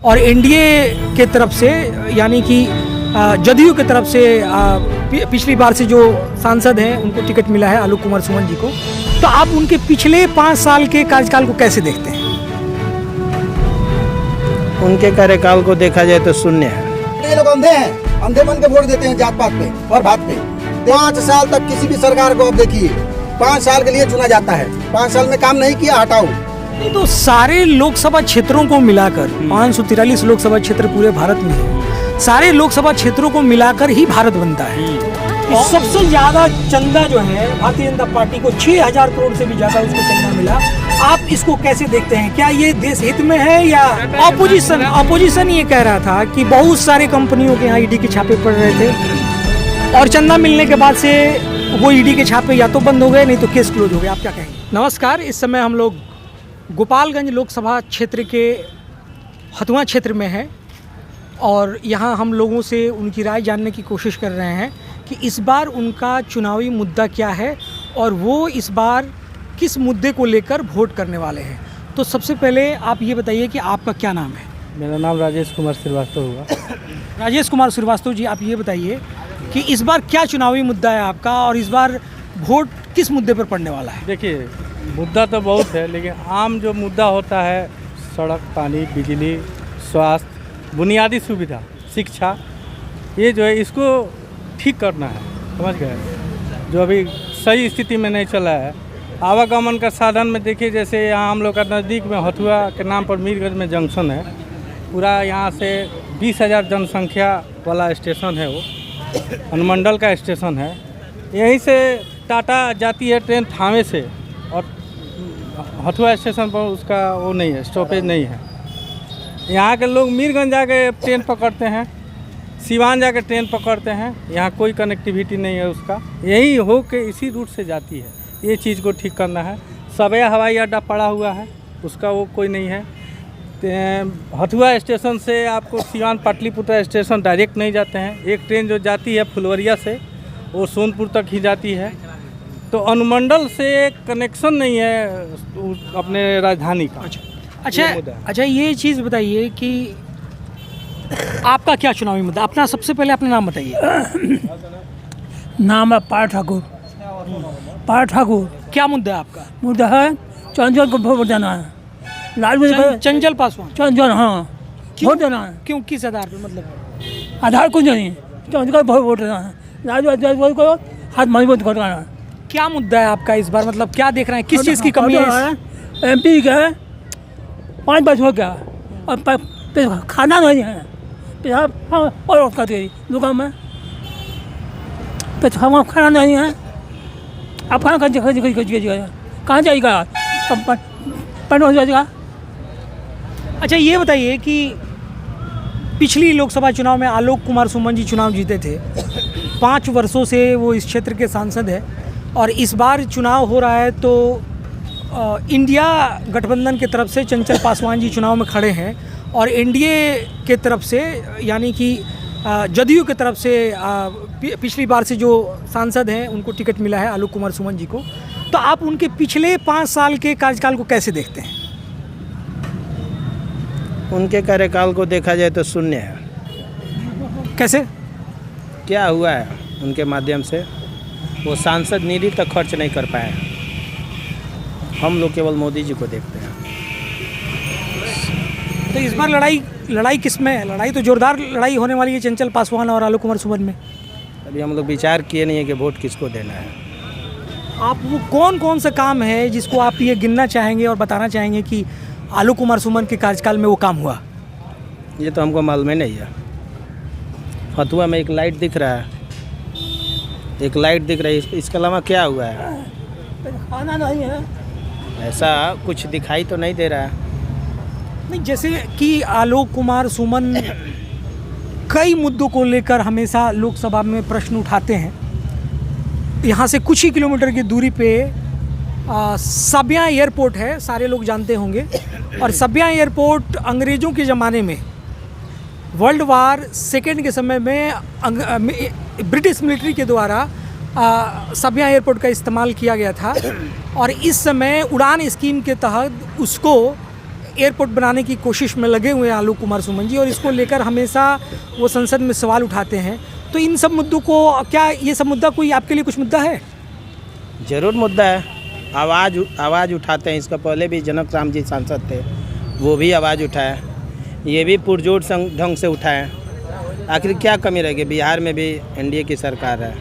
और एनडीए के तरफ से यानी कि जदयू की तरफ से पिछली बार से जो सांसद हैं उनको टिकट मिला है आलोक कुमार सुमन जी को। तो आप उनके पिछले 5 साल के कार्यकाल को कैसे देखते हैं? उनके कार्यकाल को देखा जाए तो शून्य है। ये लोग अंधे हैं, अंधे बन के वोट देते हैं जात पात पे और बात पे। 5 साल तक किसी भी सरकार को अब देखिए 5 साल के लिए चुना जाता है, 5 साल में काम नहीं किया हटाओ। नहीं तो सारे लोकसभा क्षेत्रों को मिलाकर 543 लोकसभा क्षेत्र पूरे भारत में है, सारे लोकसभा क्षेत्रों को मिलाकर ही भारत बनता है। सबसे ज्यादा चंदा जो है भारतीय जनता पार्टी को 6000 करोड़ से भी ज्यादा उसको चंदा मिला। आप इसको कैसे देखते हैं? क्या ये देश हित में है या ऑपोजिशन ये कह रहा था कि बहुत सारे कंपनियों के यहाँ ईडी के छापे पड़ रहे थे और चंदा मिलने के बाद से वो ईडी के छापे या तो बंद हो गए नहीं तो केस क्लोज हो गए। आप क्या कहेंगे? नमस्कार, इस समय हम लोग गोपालगंज लोकसभा क्षेत्र के हथुआ क्षेत्र में है और यहाँ हम लोगों से उनकी राय जानने की कोशिश कर रहे हैं कि इस बार उनका चुनावी मुद्दा क्या है और वो इस बार किस मुद्दे को लेकर वोट करने वाले हैं। तो सबसे पहले आप ये बताइए कि आपका क्या नाम है? मेरा नाम राजेश कुमार श्रीवास्तव हुआ। राजेश कुमार श्रीवास्तव जी, आप ये बताइए कि इस बार क्या चुनावी मुद्दा है आपका और इस बार वोट किस मुद्दे पर पड़ने वाला है? देखिए, मुद्दा तो बहुत है, लेकिन आम जो मुद्दा होता है सड़क, पानी, बिजली, स्वास्थ्य, बुनियादी सुविधा, शिक्षा, ये जो है इसको ठीक करना है। समझ गए? जो अभी सही स्थिति में नहीं चला है। आवागमन का साधन में देखिए, जैसे यहाँ हम लोग का नज़दीक में हथुआ के नाम पर मीरगंज में जंक्शन है, पूरा यहाँ से 20,000 जनसंख्या वाला स्टेशन है, वो अनुमंडल का स्टेशन है। यहीं से टाटा जाती है ट्रेन थावे से और हथुआ स्टेशन पर उसका वो नहीं है, स्टॉपेज नहीं है। यहाँ के लोग मीरगंज जाके ट्रेन पकड़ते हैं, सिवान जाके ट्रेन पकड़ते हैं, यहाँ कोई कनेक्टिविटी नहीं है उसका, यही हो के इसी रूट से जाती है। ये चीज़ को ठीक करना है। सबया हवाई अड्डा पड़ा हुआ है, उसका वो कोई नहीं है। हथुआ स्टेशन से आपको सिवान पाटलिपुत्र स्टेशन डायरेक्ट नहीं जाते हैं। एक ट्रेन जो जाती है फुलवरिया से वो सोनपुर तक ही जाती है। तो अनुमंडल से कनेक्शन नहीं है अपने राजधानी का। अच्छा, ये चीज़ बताइए कि आपका क्या चुनावी मुद्दा? अपना सबसे पहले अपना नाम बताइए। नाम है पार ठाकुर। पार ठाकुर। क्या मुद्दा है आपका? मुद्दा है चंचल को वोट देना है। लालू चंचल पासवान। चंचल, हाँ, वोट देना है। क्यों, किस आधार पे? मतलब आधार कुछ नहीं, चंचल को वोट देना है। लालू को हाथ मजबूत करना है। क्या मुद्दा है आपका इस बार? मतलब क्या देख रहे हैं, किस चीज़ की कमी है? MP का 5 वर्ष हो गया और खाना नहीं है, और करती दुकान में तो खाना नहीं है। अब खाना कहाँ जाएगा? पैन हो जाएगा। अच्छा, ये बताइए कि पिछली लोकसभा चुनाव में आलोक कुमार सुमन जी चुनाव जीते थे। 5 वर्षों से वो इस क्षेत्र के सांसद हैं और इस बार चुनाव हो रहा है तो इंडिया गठबंधन की तरफ से चंचल पासवान जी चुनाव में खड़े हैं और एनडीए के तरफ से यानी कि जदयू की तरफ से पिछली बार से जो सांसद हैं उनको टिकट मिला है आलोक कुमार सुमन जी को। तो आप उनके पिछले 5 साल के कार्यकाल को कैसे देखते हैं? उनके कार्यकाल को देखा जाए तो शून्य है। कैसे? क्या हुआ है उनके माध्यम से? वो सांसद निधि तक खर्च नहीं कर पाए। हम लोग केवल मोदी जी को देखते हैं। तो इस बार लड़ाई किस में है? लड़ाई तो जोरदार लड़ाई होने वाली है चंचल पासवान और आलोक कुमार सुमन में। अभी हम लोग विचार किए नहीं है कि वोट किसको देना है। आप वो कौन कौन सा काम है जिसको आप ये गिनना चाहेंगे और बताना चाहेंगे कि आलोक कुमार सुमन के कार्यकाल में वो काम हुआ? ये तो हमको मालूम ही नहीं है। हथुआ में एक लाइट दिख रहा है, एक लाइट दिख रही है, इसके अलावा क्या हुआ है? खाना नहीं है, ऐसा कुछ दिखाई तो नहीं दे रहा है। नहीं, जैसे कि आलोक कुमार सुमन कई मुद्दों को लेकर हमेशा लोकसभा में प्रश्न उठाते हैं। यहाँ से कुछ ही किलोमीटर की दूरी पे सबिया एयरपोर्ट है, सारे लोग जानते होंगे। और सबिया एयरपोर्ट अंग्रेज़ों के ज़माने में वर्ल्ड वार सेकेंड के समय में ब्रिटिश मिलिट्री के द्वारा सबिया एयरपोर्ट का इस्तेमाल किया गया था और इस समय उड़ान स्कीम के तहत उसको एयरपोर्ट बनाने की कोशिश में लगे हुए हैं आलोक कुमार सुमन जी, और इसको लेकर हमेशा वो संसद में सवाल उठाते हैं। तो इन सब मुद्दों को, क्या ये सब मुद्दा कोई आपके लिए कुछ मुद्दा है? जरूर मुद्दा है, आवाज़ उठाते हैं। इसका पहले भी जनक राम जी सांसद थे, वो भी आवाज़ उठाए, ये भी पुरजोर ढंग से उठाए। आखिर क्या कमी रहेगी? बिहार में भी एनडीए की सरकार है,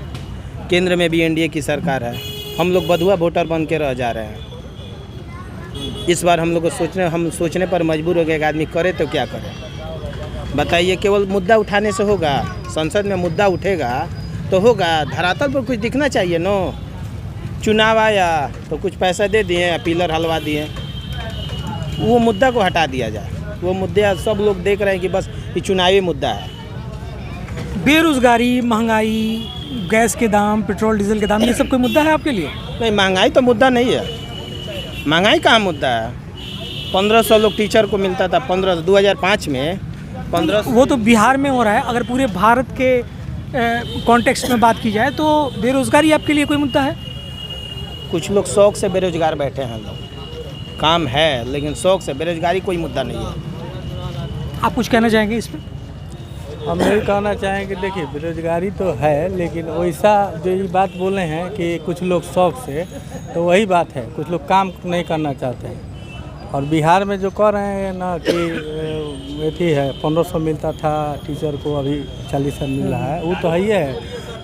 केंद्र में भी एनडीए की सरकार है, हम लोग बधुआ वोटर बन के रह जा रहे हैं। इस बार हम लोग को सोचने पर मजबूर हो गए कि आदमी करे तो क्या करे, बताइए। केवल मुद्दा उठाने से होगा? संसद में मुद्दा उठेगा तो होगा, धरातल पर कुछ दिखना चाहिए नो। चुनाव आया तो कुछ पैसा दे दिए, पिलर हलवा दिए, वो मुद्दा को हटा दिया जाए। वो मुद्दे सब लोग देख रहे हैं कि बस ये चुनावी मुद्दा है। बेरोजगारी, महंगाई, गैस के दाम, पेट्रोल डीजल के दाम, ये सब कोई मुद्दा है आपके लिए? नहीं, महंगाई तो मुद्दा नहीं है। महंगाई कहाँ मुद्दा है? 1500 लोग टीचर को मिलता था 2005 में 1500। वो तो बिहार में हो रहा है। अगर पूरे भारत के कॉन्टेक्स्ट में बात की जाए तो बेरोजगारी आपके लिए कोई मुद्दा है? कुछ लोग शौक से बेरोजगार बैठे हैं लोग, काम है लेकिन शौक से, बेरोजगारी कोई मुद्दा नहीं है। आप कुछ कहना चाहेंगे इस पर? हम यही कहना चाहेंगे, देखिए बेरोजगारी तो है, लेकिन वैसा जो ये बात बोले हैं कि कुछ लोग शौक से, तो वही बात है, कुछ लोग काम नहीं करना चाहते हैं। और बिहार में जो कह रहे हैं ना कि एथी है 1500 मिलता था टीचर को, अभी 40 मिल रहा है, वो तो है ही है।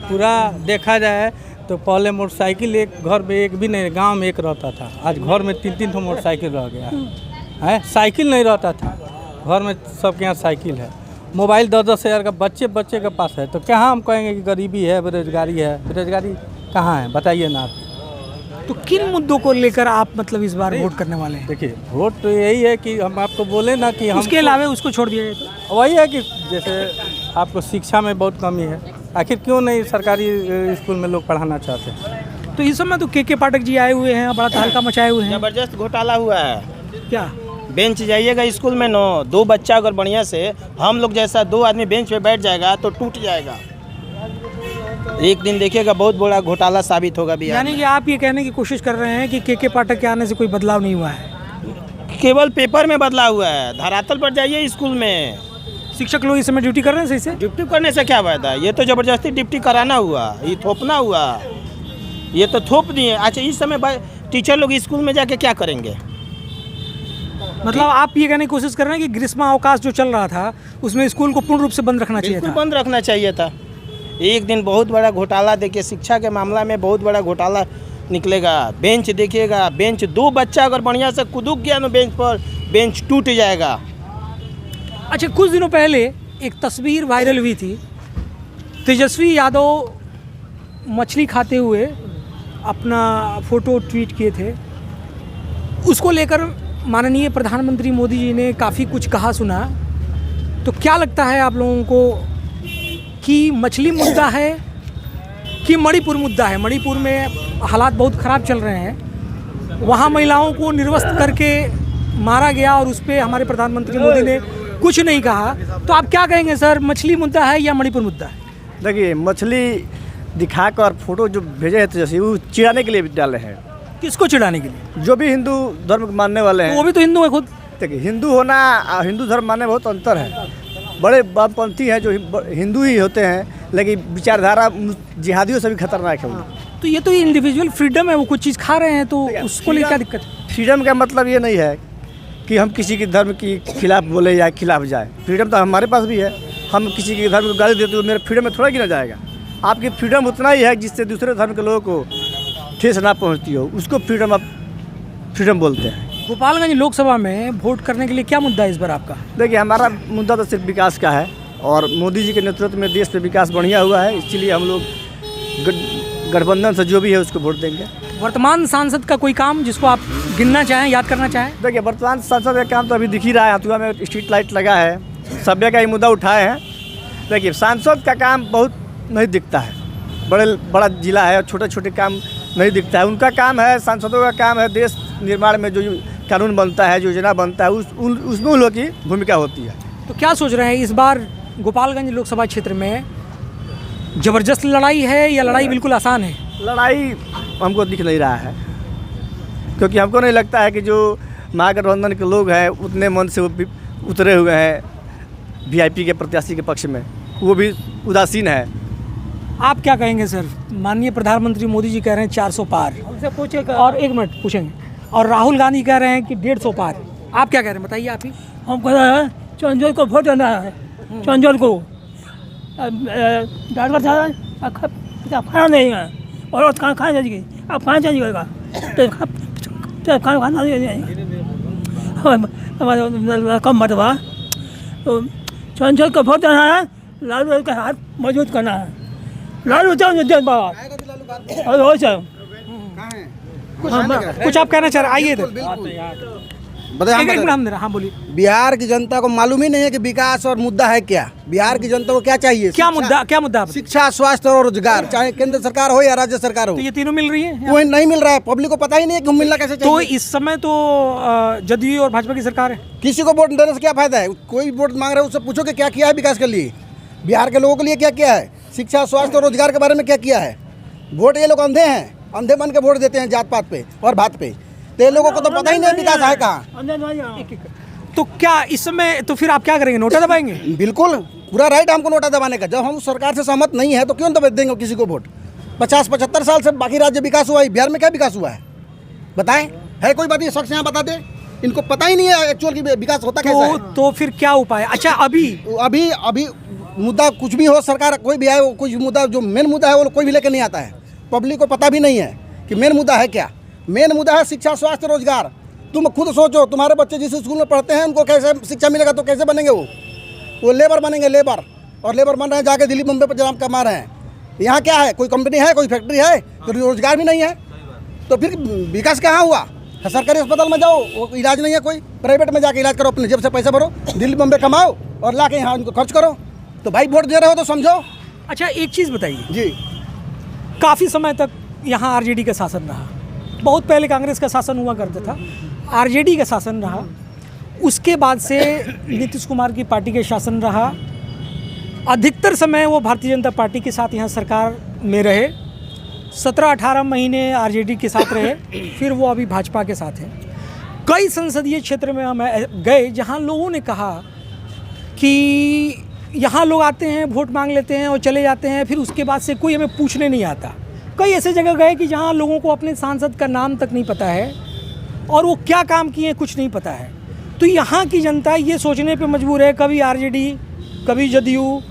पूरा देखा जाए तो पहले मोटरसाइकिल एक घर में एक भी नहीं, गांव में एक रहता था, आज घर में 3-3 मोटरसाइकिल रह गया है। साइकिल नहीं रहता था, घर में सबके यहाँ साइकिल है। मोबाइल 10-10 हज़ार का बच्चे के पास है, तो क्या हम कहेंगे कि गरीबी है, बेरोजगारी है? बेरोजगारी कहाँ है, बताइए ना आप। तो किन मुद्दों को लेकर आप मतलब इस बार वोट करने वाले हैं? देखिए वोट तो यही है कि हम आपको बोले ना कि हम, उसके अलावा उसको छोड़ दिया जाए तो? वही है कि जैसे आपको शिक्षा में बहुत कमी है, आखिर क्यों नहीं सरकारी स्कूल में लोग पढ़ाना चाहते हैं? तो इस समय तो के पाठक जी आए हुए हैं, बड़ा तहलका मचाए हुए हैं। जबरदस्त घोटाला हुआ है। क्या? बेंच जाइएगा स्कूल में नो, 2 बच्चा अगर बढ़िया से हम लोग जैसा 2 आदमी बेंच पे बैठ जाएगा तो टूट जाएगा। एक दिन देखिएगा बहुत बड़ा घोटाला साबित होगा बिहार। यानी कि आप ये कहने की कोशिश कर रहे हैं कि के पाठक के आने से कोई बदलाव नहीं हुआ है? केवल पेपर में बदलाव हुआ है, धरातल पर जाइए स्कूल में। शिक्षक लोग इस समय ड्यूटी कर रहे हैं सही से? ड्यूटी करने से क्या फायदा? ये तो जबरदस्ती ड्यूटी कराना हुआ, ये थोपना हुआ, ये तो थोप दिए। अच्छा, इस समय टीचर लोग स्कूल में जाके क्या करेंगे? मतलब आप ये कहने की कोशिश कर रहे हैं कि ग्रीष्म अवकाश जो चल रहा था उसमें स्कूल को पूर्ण रूप से बंद रखना चाहिए था? बंद रखना चाहिए था। एक दिन बहुत बड़ा घोटाला देखिए, शिक्षा के मामला में बहुत बड़ा घोटाला निकलेगा। बेंच देखिएगा, बेंच 2 बच्चा अगर बढ़िया से कूद गया ना बेंच पर, बेंच टूट जाएगा। अच्छा, कुछ दिनों पहले एक तस्वीर वायरल हुई थी, तेजस्वी यादव मछली खाते हुए अपना फोटो ट्वीट किए थे। उसको लेकर माननीय प्रधानमंत्री मोदी जी ने काफ़ी कुछ कहा सुना। तो क्या लगता है आप लोगों को कि मछली मुद्दा है कि मणिपुर मुद्दा है? मणिपुर में हालात बहुत ख़राब चल रहे हैं, वहाँ महिलाओं को निर्वस्त्र करके मारा गया और उस पर हमारे प्रधानमंत्री मोदी ने कुछ नहीं कहा। तो आप क्या कहेंगे सर, मछली मुद्दा है या मणिपुर मुद्दा है? देखिए, मछली दिखाकर फोटो जो भेजे हैं तेजस्वी, वो चिढ़ाने के लिए डाले हैं। किसको चिढ़ाने के लिए? जो भी हिंदू धर्म मानने वाले हैं। तो वो भी तो हिंदू है खुद। देखिए, हिंदू होना और हिंदू धर्म मानने में बहुत अंतर है। बड़े वामपंथी हैं जो हिंदू ही होते हैं, लेकिन विचारधारा जिहादियों से भी खतरनाक है। तो ये तो इंडिविजुअल फ्रीडम है, वो कुछ चीज़ खा रहे हैं तो उसको लेकर क्या दिक्कत है? फ्रीडम का मतलब ये नहीं है कि हम किसी के धर्म के खिलाफ बोले या खिलाफ जाए। फ्रीडम तो हमारे पास भी है, हम किसी के धर्म को गाली देते तो मेरे फ्रीडम में थोड़ा गिना जाएगा। आपकी फ्रीडम उतना ही है जिससे दूसरे धर्म के लोगों को ठेस ना पहुंचती हो, उसको फ्रीडम आप फ्रीडम बोलते हैं। गोपालगंज लोकसभा में वोट करने के लिए क्या मुद्दा है इस बार आपका? देखिए, हमारा मुद्दा तो सिर्फ विकास का है और मोदी जी के नेतृत्व में देश पे विकास बढ़िया हुआ है, इसलिए हम लोग गठबंधन से जो भी है उसको वोट देंगे। वर्तमान सांसद का कोई काम जिसको आप गिनना चाहें, याद करना चाहें? देखिए, वर्तमान सांसद का काम तो अभी दिख ही रहा है, हथुआ में स्ट्रीट लाइट लगा है, सभ्य का ही मुद्दा उठाए हैं। देखिए, सांसद का काम बहुत नहीं दिखता है, बड़ा जिला है और छोटे छोटे काम नहीं दिखता है। उनका काम है, सांसदों का काम है देश निर्माण में जो कानून बनता है, योजना बनता है, उसमें उन लोगों की भूमिका होती है। तो क्या सोच रहे हैं इस बार गोपालगंज लोकसभा क्षेत्र में ज़बरदस्त लड़ाई है या लड़ाई बिल्कुल आसान है? लड़ाई हमको दिख नहीं रहा है, क्योंकि हमको नहीं लगता है कि जो महागठबंधन के लोग हैं उतने मन से वो भी उतरे हुए हैं वीआईपी के प्रत्याशी के पक्ष में, वो भी उदासीन है। आप क्या कहेंगे सर? माननीय प्रधानमंत्री मोदी जी कह रहे हैं 400 पार, हमसे पूछे और एक मिनट पूछेंगे, और राहुल गांधी कह रहे हैं कि 150 पार। आप क्या कह रहे हैं, बताइए आप ही। हम कह रहे हैं चंद्र को वोट देना है, चंद्र को। डॉक्टर साहब खाना नहीं है और खाना चाहिए, अब खाना चाहिएगा तो खाना नहीं हमारे कम मतवा, तो चंद्र को वोट देना है, लालू का हाथ मजबूत करना है। लालू देन बाबा और कुछ आप कहना चाह रहे हैं? आइए इधर। बताइए, एक मिनट हम दे रहे हैं। हाँ बोलिए। बिहार की जनता को मालूम ही नहीं है कि विकास और मुद्दा है क्या। बिहार की जनता को क्या चाहिए? क्या मुद्दा? शिक्षा, स्वास्थ्य और रोजगार, चाहे केंद्र सरकार हो या राज्य सरकार हो। तो ये तीनों मिल रही है, कोई नहीं मिल रहा है, पब्लिक को पता ही नहीं है कि मिलना कैसे तो चाहिए। इस समय तो जदयू और भाजपा की सरकार है। किसी को वोट देने से क्या फायदा है? कोई वोट मांग रहा है उससे पूछो कि क्या किया है विकास के लिए, बिहार के लोगों के लिए क्या किया है, शिक्षा, स्वास्थ्य और रोजगार के बारे में क्या किया है। वोट ये लोग अंधे हैं, अंधे बन के वोट देते हैं जात पात पे और बात पे। तो ये लोगों को तो पता ही नहीं विकास है कहाँ। तो क्या इस समय तो फिर आप क्या करेंगे, नोटा दबाएंगे? बिल्कुल, पूरा राइट हमको नोटा दबाने का। जब हम उस सरकार से सहमत नहीं है तो क्यों दबा देंगे किसी को वोट? 50-75 साल से बाकी राज्य विकास हुआ है, बिहार में क्या विकास हुआ है बताएं? है कोई बात? ये शख्स यहाँ बता दे, इनको पता ही नहीं है एक्चुअल की विकास होता कैसा है। तो फिर क्या उपाय? अच्छा अभी मुद्दा कुछ भी हो, सरकार कोई भी आए, कुछ मुद्दा जो मेन मुद्दा है वो कोई भी लेकर नहीं आता है। पब्लिक को पता भी नहीं है कि मेन मुद्दा है क्या। मेन मुद्दा है शिक्षा, स्वास्थ्य, रोजगार। तुम खुद सोचो, तुम्हारे बच्चे जिस स्कूल में पढ़ते हैं उनको कैसे शिक्षा मिलेगा? तो कैसे बनेंगे वो लेबर बनेंगे, लेबर। और लेबर बन रहे हैं जाके दिल्ली मुंबई पर जॉब कमा रहे हैं। यहाँ क्या है? कोई कंपनी है, कोई फैक्ट्री है? तो रोजगार भी नहीं है, तो फिर विकास कहाँ हुआ? सरकारी अस्पताल में जाओ, वो इलाज नहीं है, कोई प्राइवेट में जाके इलाज करो, अपने जेब से पैसा भरो, दिल्ली मुंबई कमाओ और ला के यहाँ उनको खर्च करो। तो भाई वोट दे रहे हो तो समझो। अच्छा एक चीज़ बताइए जी, काफ़ी समय तक यहाँ आरजेडी का शासन रहा। बहुत पहले कांग्रेस का शासन हुआ करता था, आरजेडी का शासन रहा। उसके बाद से नीतीश कुमार की पार्टी के शासन रहा। अधिकतर समय वो भारतीय जनता पार्टी के साथ यहाँ सरकार में रहे। 17-18 महीने आरजेडी के साथ रहे, फिर वो अभी भाजपा के साथ हैं। कई संसदीय क्षेत्र में हम गए जहाँ लोगों ने कहा कि यहाँ लोग आते हैं, वोट मांग लेते हैं और चले जाते हैं, फिर उसके बाद से कोई हमें पूछने नहीं आता। कई ऐसे जगह गए कि जहाँ लोगों को अपने सांसद का नाम तक नहीं पता है और वो क्या काम किए कुछ नहीं पता है। तो यहाँ की जनता ये सोचने पे मजबूर है, कभी आरजेडी कभी जदयू।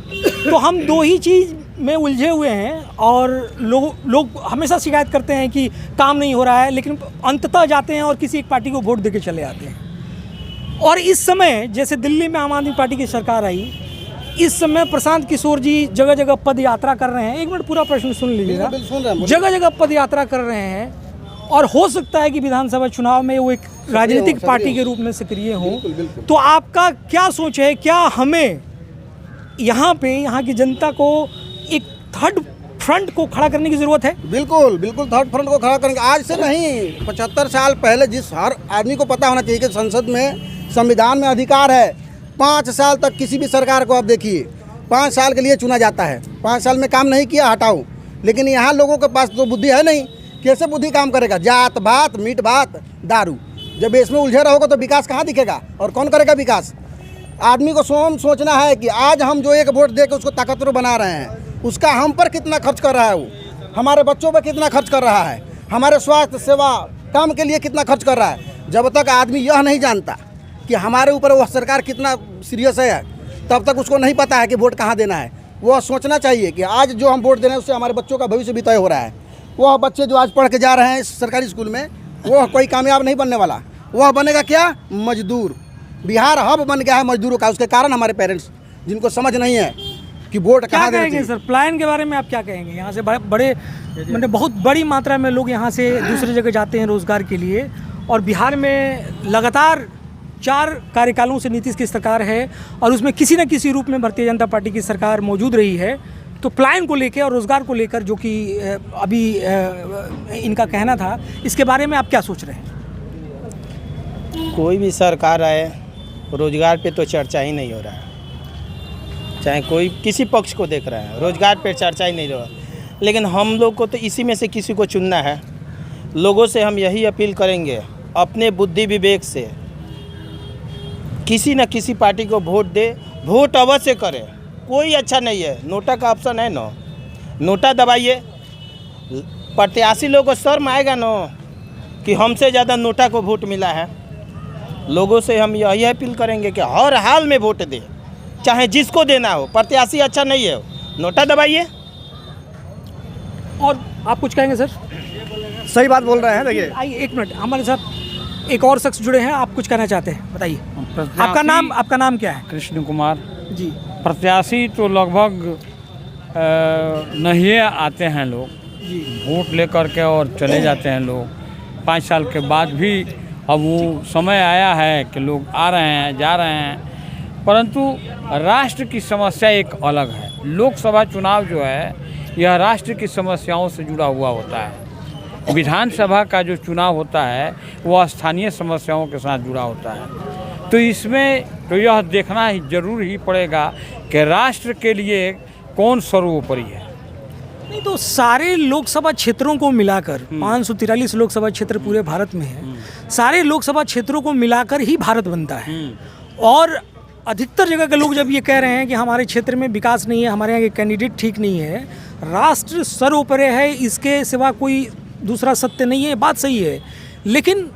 तो हम दो ही चीज़ में उलझे हुए हैं और लोग हमेशा शिकायत करते हैं कि काम नहीं हो रहा है, लेकिन अंततः जाते हैं और किसी एक पार्टी को वोट देके चले आते हैं। और इस समय जैसे दिल्ली में आम आदमी पार्टी की सरकार आई, इस समय प्रशांत किशोर जी जगह जगह पद यात्रा कर रहे हैं। एक मिनट पूरा प्रश्न सुन लीजिएगा। जगह जगह पद यात्रा कर रहे हैं और हो सकता है कि विधानसभा चुनाव में वो एक राजनीतिक पार्टी के रूप में सक्रिय हों। तो आपका क्या सोच है? क्या हमें यहाँ की जनता को एक थर्ड फ्रंट को खड़ा करने की ज़रूरत है? बिल्कुल बिल्कुल, थर्ड फ्रंट को खड़ा करेंगे। आज से नहीं, 75 साल पहले जिस हर आदमी को पता होना चाहिए कि संसद में, संविधान में अधिकार है 5 साल तक किसी भी सरकार को। आप देखिए 5 साल के लिए चुना जाता है, 5 साल में काम नहीं किया हटाओ। लेकिन यहाँ लोगों के पास तो बुद्धि है नहीं, कैसे बुद्धि काम करेगा? जात भात, मीट भात, दारू। जब इसमें उलझे रहोगे तो विकास कहाँ दिखेगा और कौन करेगा विकास? आदमी को स्वयं सोचना है कि आज हम जो एक वोट दे के उसको ताकतवर बना रहे हैं, उसका हम पर कितना खर्च कर रहा है, वो हमारे बच्चों पर कितना खर्च कर रहा है, हमारे स्वास्थ्य सेवा काम के लिए कितना खर्च कर रहा है। जब तक आदमी यह नहीं जानता कि हमारे ऊपर वह सरकार कितना सीरियस है, तब तक उसको नहीं पता है कि वोट कहाँ देना है। वह सोचना चाहिए कि आज जो हम वोट दे रहे हैं उससे हमारे बच्चों का भविष्य भी तय हो रहा है। वह बच्चे जो आज पढ़ के जा रहे हैं सरकारी स्कूल में, वह कोई कामयाब नहीं बनने वाला। वह बनेगा क्या? मजदूर। बिहार हब बन गया है मजदूरों का। उसके कारण हमारे पेरेंट्स, जिनको समझ नहीं है कि वोट कहाँ देना चाहिए। सर प्लान के बारे में आप क्या कहेंगे? यहाँ से बड़े मतलब बहुत बड़ी मात्रा में लोग यहाँ से दूसरी जगह जाते हैं रोजगार के लिए, और बिहार में लगातार 4 कार्यकालों से नीतीश की सरकार है और उसमें किसी न किसी रूप में भारतीय जनता पार्टी की सरकार मौजूद रही है। तो प्लान को लेकर और रोज़गार को लेकर जो कि अभी इनका कहना था, इसके बारे में आप क्या सोच रहे हैं? कोई भी सरकार आए, रोजगार पे तो चर्चा ही नहीं हो रहा है। चाहे कोई किसी पक्ष को देख रहा है, रोजगार पे चर्चा ही नहीं हो रहा। लेकिन हम लोग को तो इसी में से किसी को चुनना है। लोगों से हम यही अपील करेंगे अपने बुद्धि विवेक से किसी न किसी पार्टी को वोट दे, वोट अवश्य करे। कोई अच्छा नहीं है, नोटा का ऑप्शन है ना, नोटा दबाइए, प्रत्याशी लोगों को शर्म आएगा ना कि हमसे ज़्यादा नोटा को वोट मिला है। लोगों से हम यही अपील करेंगे कि हर हाल में वोट दे, चाहे जिसको देना हो। प्रत्याशी अच्छा नहीं है, नोटा दबाइए। और आप कुछ कहेंगे सर? सही बात बोल रहे हैं। देखिए, आइए एक मिनट, हमारे साथ एक और शख्स जुड़े हैं, आप कुछ कहना चाहते हैं, बताइए। आपका नाम क्या है? कृष्ण कुमार जी। प्रत्याशी तो लगभग नहीं आते हैं लोग, वोट लेकर के और चले जाते हैं लोग। 5 साल के बाद भी अब वो समय आया है कि लोग आ रहे हैं, जा रहे हैं, परंतु राष्ट्र की समस्या एक अलग है। लोकसभा चुनाव जो है यह राष्ट्र की समस्याओं से जुड़ा हुआ होता है। विधानसभा का जो चुनाव होता है वह स्थानीय समस्याओं के साथ जुड़ा होता है। तो इसमें तो यह देखना ही जरूर ही पड़ेगा कि राष्ट्र के लिए कौन सर्वोपरि है। नहीं तो सारे लोकसभा क्षेत्रों को मिलाकर 543 लोकसभा क्षेत्र पूरे भारत में है, सारे लोकसभा क्षेत्रों को मिलाकर ही भारत बनता है। और अधिकतर जगह के लोग जब ये कह रहे हैं कि हमारे क्षेत्र में विकास नहीं है, हमारे यहाँ के कैंडिडेट ठीक नहीं है, राष्ट्र सर्वोपरि है, इसके सिवा कोई दूसरा सत्य नहीं है, बात सही है। लेकिन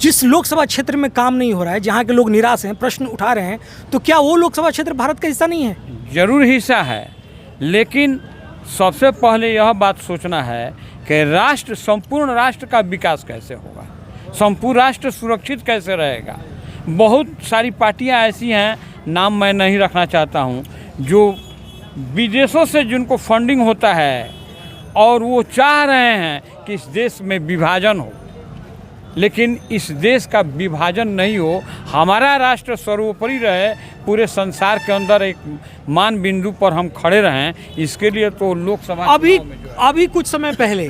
जिस लोकसभा क्षेत्र में काम नहीं हो रहा है, जहाँ के लोग निराश हैं, प्रश्न उठा रहे हैं, तो क्या वो लोकसभा क्षेत्र भारत का हिस्सा नहीं है? जरूर हिस्सा है, लेकिन सबसे पहले यह बात सोचना है कि राष्ट्र, संपूर्ण राष्ट्र का विकास कैसे होगा, संपूर्ण राष्ट्र सुरक्षित कैसे रहेगा। बहुत सारी पार्टियां ऐसी हैं, नाम मैं नहीं रखना चाहता हूं, जो विदेशों से जिनको फंडिंग होता है और वो चाह रहे हैं कि इस देश में विभाजन हो, लेकिन इस देश का विभाजन नहीं हो, हमारा राष्ट्र सर्वोपरि रहे, पूरे संसार के अंदर एक मान बिंदु पर हम खड़े रहें। इसके लिए तो लोकसभा अभी कुछ समय पहले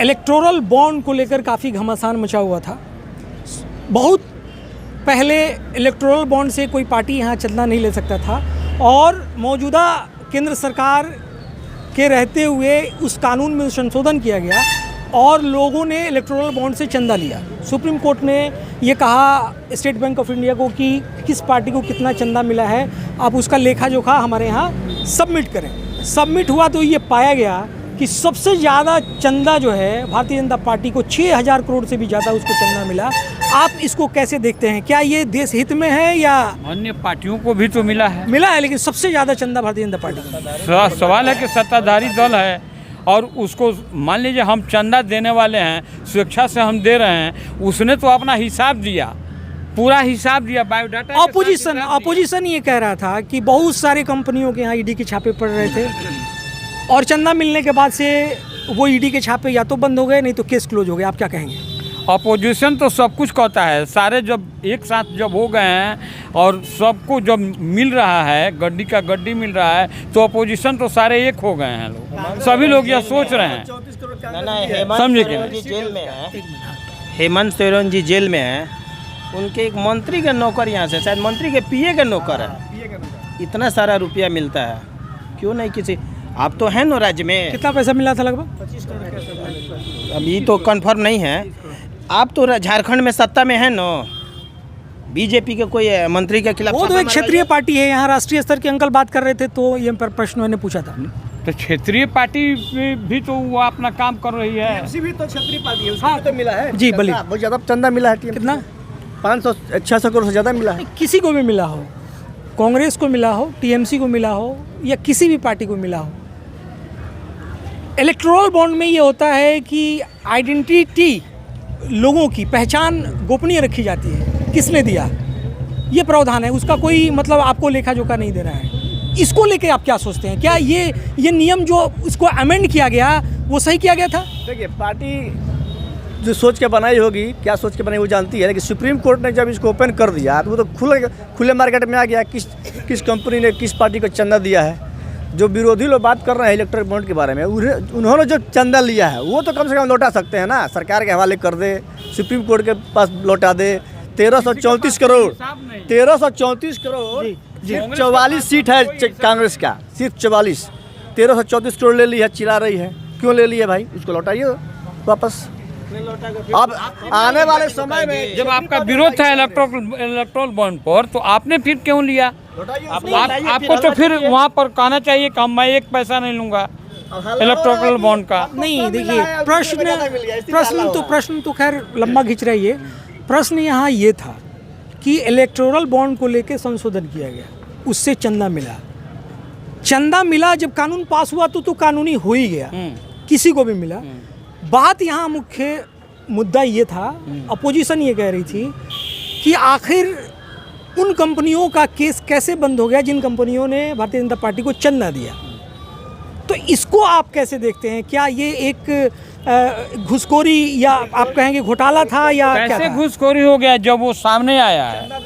इलेक्टोरल बॉन्ड को लेकर काफ़ी घमासान मचा हुआ था। बहुत पहले इलेक्टोरल बॉन्ड से कोई पार्टी यहाँ चंदा नहीं ले सकता था, और मौजूदा केंद्र सरकार के रहते हुए उस कानून में संशोधन किया गया और लोगों ने इलेक्टोरल बॉन्ड से चंदा लिया। सुप्रीम कोर्ट ने ये कहा स्टेट बैंक ऑफ इंडिया को कि किस पार्टी को कितना चंदा मिला है, आप उसका लेखा जोखा हमारे यहाँ सबमिट करें। सबमिट हुआ तो ये पाया गया कि सबसे ज़्यादा चंदा जो है भारतीय जनता पार्टी को 6000 करोड़ से भी ज़्यादा उसको चंदा मिला। आप इसको कैसे देखते हैं? क्या ये देश हित में है या अन्य पार्टियों को भी तो मिला है? मिला है, लेकिन सबसे ज़्यादा चंदा भारतीय जनता पार्टी का। सवाल है कि सत्ताधारी दल है और उसको मान लीजिए हम चंदा देने वाले हैं, स्वेच्छा से हम दे रहे हैं, उसने तो अपना हिसाब दिया, पूरा हिसाब दिया, बायोडाटा। अपोजिशन ये कह रहा था कि बहुत सारी कंपनियों के यहाँ ईडी के छापे पड़ रहे थे और चंदा मिलने के बाद से वो ईडी के छापे या तो बंद हो गए, नहीं तो केस क्लोज हो गए। आप क्या कहेंगे? अपोजिशन तो सब कुछ कहता है, सारे जब एक साथ जब हो गए हैं और सबको जब मिल रहा है, गड्डी का गड्डी मिल रहा है, तो अपोजिशन तो सारे एक हो गए हैं। लोग सभी लोग यह सोच रहे हैं। समझे कि जी जेल में है, हेमंत सोरेन जी जेल में हैं, उनके एक मंत्री के नौकर यहाँ से, शायद मंत्री के पीए के नौकर है, इतना सारा रुपया मिलता है, क्यों नहीं किसी। आप तो हैं ना राज्य में, कितना पैसा मिला था? लगभग अभी तो कंफर्म नहीं है। आप तो झारखंड में सत्ता में है ना, बीजेपी के कोई मंत्री के खिलाफ। वो तो एक क्षेत्रीय पार्टी है, यहाँ राष्ट्रीय स्तर के अंकल बात कर रहे थे, तो ये पर प्रश्न मैंने पूछा था। तो क्षेत्रीय पार्टी भी तो वो अपना काम कर रही है। भी तो क्षेत्रीय पार्टी है, उसको भी तो मिला है जी, बोलिए। बहुत ज़्यादा चंदा मिला है। कितना? 500-600 करोड़ से ज़्यादा मिला है। किसी को भी मिला हो, कांग्रेस को मिला हो, टीएमसी को मिला हो, या किसी भी पार्टी को मिला हो, इलेक्टोरल बॉन्ड में ये होता है कि आइडेंटिटी, लोगों की पहचान गोपनीय रखी जाती है। किसने दिया, ये प्रावधान है, उसका कोई मतलब आपको लेखा जोखा नहीं देना है। इसको लेके आप क्या सोचते हैं? क्या ये नियम जो इसको अमेंड किया गया वो सही किया गया था? देखिए, पार्टी जो सोच के बनाई होगी, क्या सोच के बनाई वो जानती है, लेकिन सुप्रीम कोर्ट ने जब इसको ओपन कर दिया तो वो तो खुले मार्केट में आ गया किस कंपनी ने किस पार्टी को चंदा दिया है। जो विरोधी लोग बात कर रहे हैं इलेक्ट्रल बॉन्ड के बारे में, उन्होंने जो चंदा लिया है वो तो कम से कम लौटा सकते हैं ना, सरकार के हवाले कर दे, सुप्रीम कोर्ट के पास लौटा दे। 1334 करोड़ 1334 करोड़, सिर्फ 44 सीट है कांग्रेस का, सिर्फ 44, 1334 करोड़ ले ली है, चिल्ला रही है। क्यों ले ली है भाई? उसको लौटाइए वापस। अब आने वाले समय में जब आपका विरोध था इलेक्ट्रोल बॉन्ड पर, तो आपने फिर क्यों लिया? आपको तो फिर वहाँ पर कहना चाहिए कि मैं एक पैसा नहीं लूँगा इलेक्ट्रोल बॉन्ड का। नहीं, देखिए प्रश्न तो खैर लंबा खींच रहा है ये। प्रश्न यहाँ ये था कि इलेक्टोरल बॉन्ड को लेके संशोधन किया गया, उससे चंदा मिला। जब कानून पास हुआ तो कानूनी हो ही गया, किसी को भी मिला। बात यहाँ मुख्य मुद्दा ये था, अपोजिशन ये कह रही थी कि आखिर उन कंपनियों का केस कैसे बंद हो गया जिन कंपनियों ने भारतीय जनता पार्टी को चंदा दिया। तो इसको आप कैसे देखते हैं? क्या ये एक घुसखोरी या आप कहेंगे घोटाला था या क्या कैसे था? घुसखोरी हो गया? जब वो सामने आया है, चंदा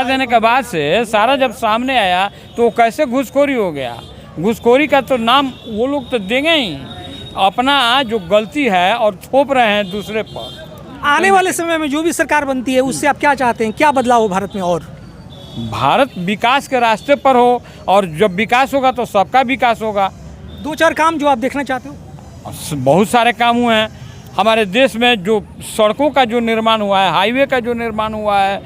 देने के बाद से सारा जब सामने आया तो कैसे घुसखोरी हो गया? घुसखोरी का तो नाम वो लोग तो देंगे ही, अपना जो गलती है और थोप रहे हैं दूसरे पर। आने वाले समय में जो भी सरकार बनती है उससे आप क्या चाहते हैं? क्या बदलाव हो भारत में? और भारत विकास के रास्ते पर हो, और जब विकास होगा तो सबका विकास होगा। 2-4 काम जो आप देखना चाहते हो? बहुत सारे काम हुए हैं हमारे देश में। जो सड़कों का जो निर्माण हुआ है, हाईवे का जो निर्माण हुआ है,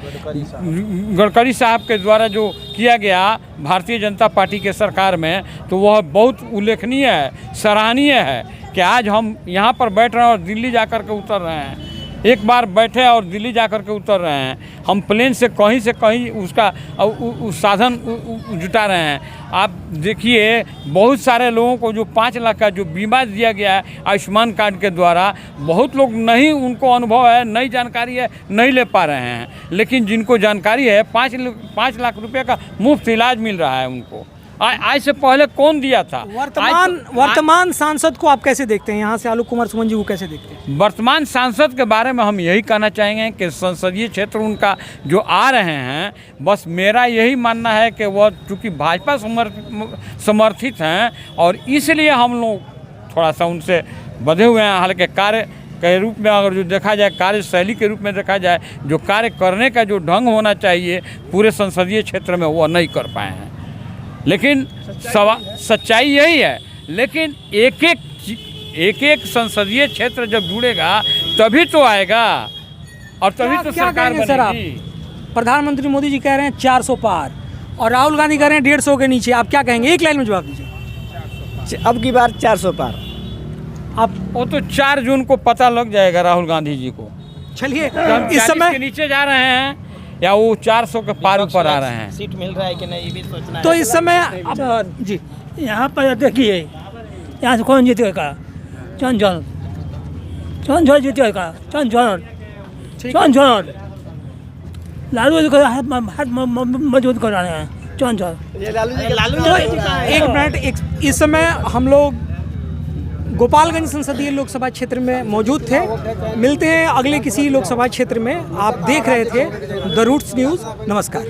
गडकरी साहब के द्वारा जो किया गया भारतीय जनता पार्टी के सरकार में, तो वह बहुत उल्लेखनीय है, सराहनीय है कि आज हम यहाँ पर बैठ रहे हैं और दिल्ली जाकर के उतर रहे हैं। एक बार बैठे और दिल्ली जाकर के उतर रहे हैं। हम प्लेन से कहीं उसका साधन जुटा रहे हैं। आप देखिए, बहुत सारे लोगों को जो 5 लाख का जो बीमा दिया गया है आयुष्मान कार्ड के द्वारा, बहुत लोग नहीं, उनको अनुभव है, नई जानकारी है, नहीं ले पा रहे हैं। लेकिन जिनको जानकारी है, 5 लाख रुपये का मुफ्त इलाज मिल रहा है उनको। आज से पहले कौन दिया था? वर्तमान सांसद को आप कैसे देखते हैं? यहाँ से आलोक कुमार सुमन जी को कैसे देखते हैं? वर्तमान सांसद के बारे में हम यही कहना चाहेंगे कि संसदीय क्षेत्र उनका जो आ रहे हैं, बस मेरा यही मानना है कि वह चूँकि भाजपा समर्थित हैं और इसलिए हम लोग थोड़ा सा उनसे बधे हुए हैं। हालांकि कार्य के रूप में अगर जो देखा जाए, कार्यशैली के रूप में देखा जाए, जो कार्य करने का जो ढंग होना चाहिए पूरे संसदीय क्षेत्र में, वह नहीं कर पाए हैं। लेकिन सच्चाई यही है। लेकिन एक एक संसदीय क्षेत्र जब जुड़ेगा तभी तो आएगा, और तभी तो सरकार बनेगी। सर, आप प्रधानमंत्री मोदी जी कह रहे हैं 400 पार और राहुल गांधी कह रहे हैं 150 के नीचे, आप क्या कहेंगे? एक लाइन में जवाब दीजिए। अब की बार 400 पार। अब वो तो 4 जून को पता लग जाएगा राहुल गांधी जी को। चलिए, इस समय के नीचे जा रहे हैं या वो 400 के पार ऊपर आ रहे हैं। सीट मिल रहा है कि नहीं, ये भी सोचना है। तो इस समय जी यहाँ पर देखिए, यहाँ से कौन जीतेगा? चंद जीतेगा। चंद लालू जी को हाथ मजबूत करा रहे हैं। चंद तो एक मिनट, इस समय हम लोग गोपालगंज संसदीय लोकसभा क्षेत्र में मौजूद थे। मिलते हैं अगले किसी लोकसभा क्षेत्र में। आप देख रहे थे द रूट्स न्यूज़। नमस्कार।